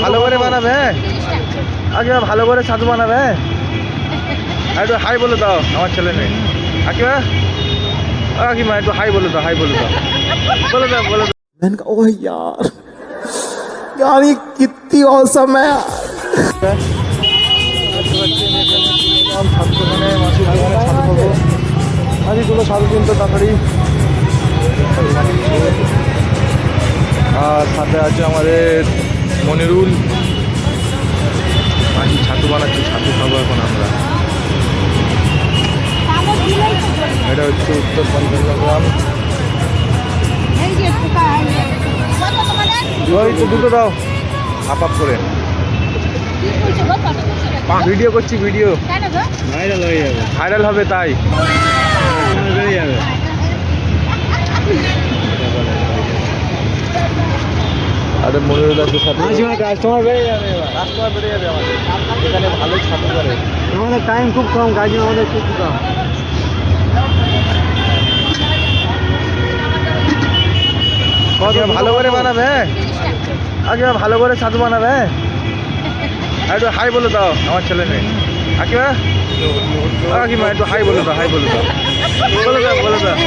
ভালো করে বানাবে, আগে ভালো করে ছাতু বানাবে। একটু হাই বলে দাও আমার ছেলে মেয়ে। কাকিমা, কাকিমা একটু হাই বলে দাও, হাই বলে দাও, বলে দাও, বলে দাও। मैंने कहा ओह यार यार ये कितनी औसम है यार। তুলো সাড়ে তিনটে তাড়াতাড়ি। আর সাথে আছে আমাদের মনিরুল। মাঝি ছাতু বানাচ্ছি, ছাতু খাবো এখন আমরা। এটা হচ্ছে উত্তর পঞ্চগ্রাম। ওই তো দুটো দাও, আপ আপ করে। ভিডিও করছি, ভিডিও ভাইরাল হয়ে যাবে, ভাইরাল হবে তাই। বেড়ে যাবে। আরে মনিরুল আছে সাথে, কাস্টমার বেড়ে যাবে, কাস্টমার বেড়ে যাবে আমাদের এখানে, ভালোই ছাতু করে। আমাদের টাইম খুব কম, কাজে আমাদের খুব কম। ভালো করে বানাবে, আগে ভালো করে ছাতু বানাবে। একটু হাই বলে দাও আমার ছেলে মেয়ে। কাকিমা, কাকিমা একটু হাই বলে দাও, হাই বলে দাও, বলে দাও, বলে দাও।